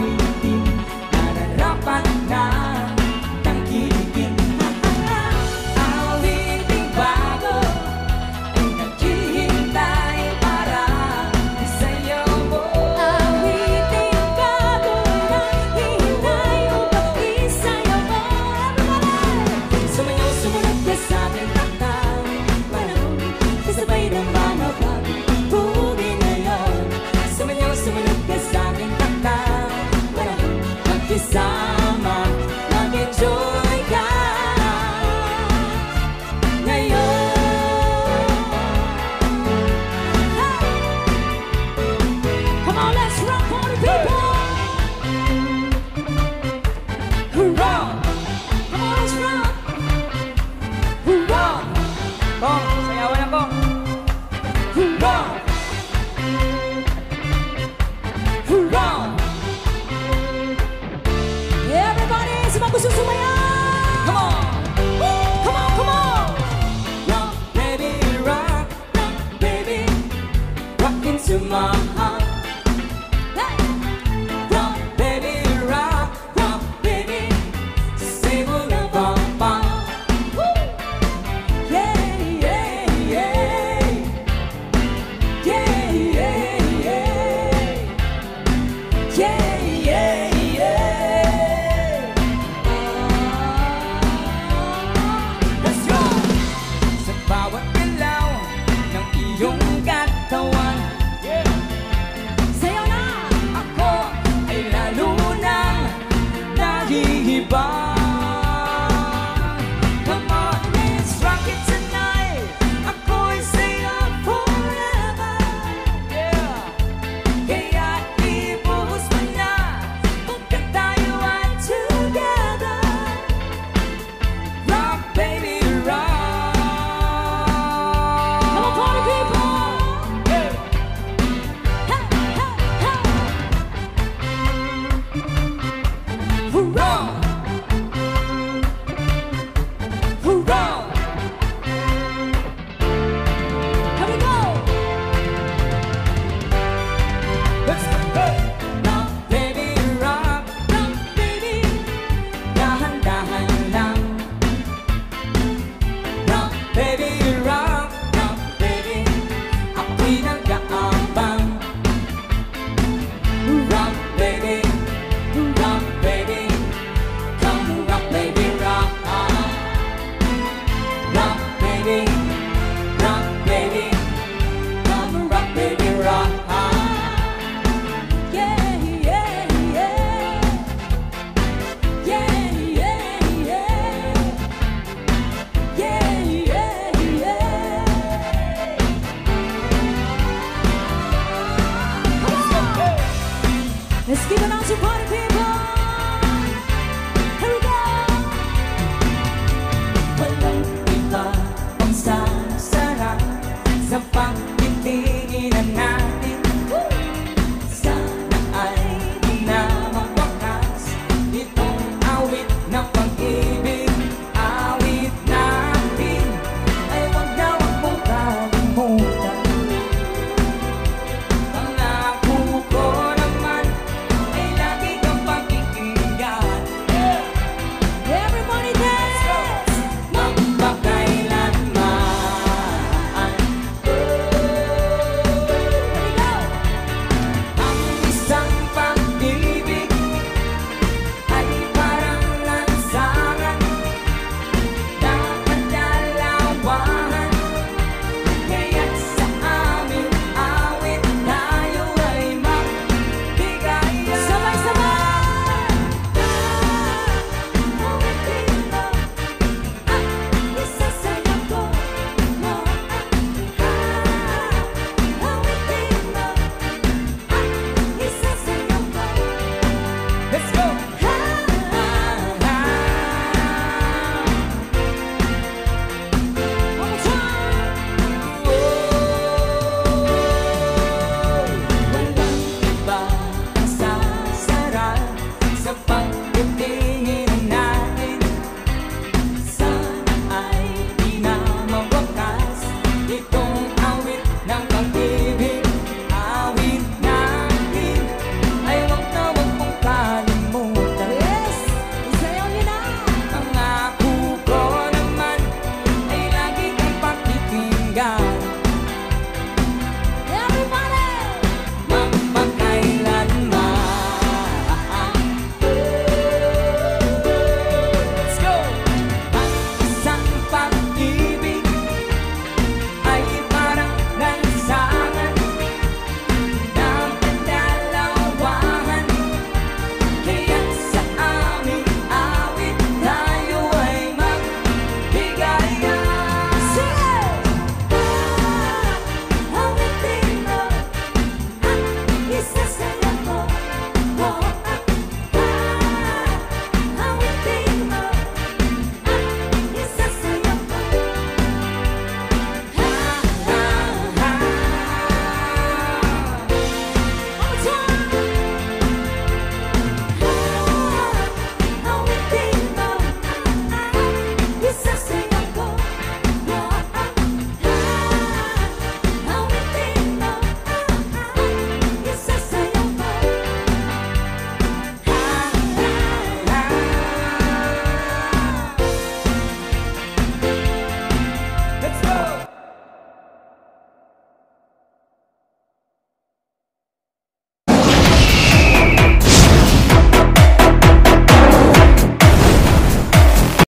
awitin, nararapat na tangkilikin. Awiting bago ay naghihintay para sa'yo mo. Awiting bago naghihintay upang isayo mo. Sumayaw, sumunod ka sa ating takdang panahon, kasabay ng mga pagpugi ngayon. Sumayaw, sumunod ka sa ating takdang panahon, magkasama, mag-enjoy ka ngayon. Come on, let's rock, party people! Hurrah! Come on, let's rock! Hurrah! Kong, sayawan ako! Hurrah! Hurrah! Everybody, sino gusto sumayaw? Come on! Come on, come on! Rock, baby, rock, rock, baby, rock into my heart. Hey! Rock, baby, rock, baby, say we'll never part. Yeah, yeah, yeah. Yeah, yeah, yeah. Yeah, yeah, yeah. Let's go! Sa bawat galaw ng iyong katawan, sa'yo na ako ay lalo nang nahihibang. Come on, let's rock it tonight. Ako'y sa'yo forever. Yeah. Kaya ibuhos mo na pagkat tayo ay together. Rock, baby, rock. Come on, party people. Hey, hey, hey. Hurrah! Hurrah! Here we go! Let's go! Rock, baby, rock, baby, dahan-dahan lang. Rock, baby, baby, ako'y nag-aabang. Rock, baby, come rock, baby, rock. Rock, baby, come rock, baby, rock. Yeah, yeah, yeah. Yeah, yeah, yeah. Yeah, yeah, yeah. Come on! Let's give it out to party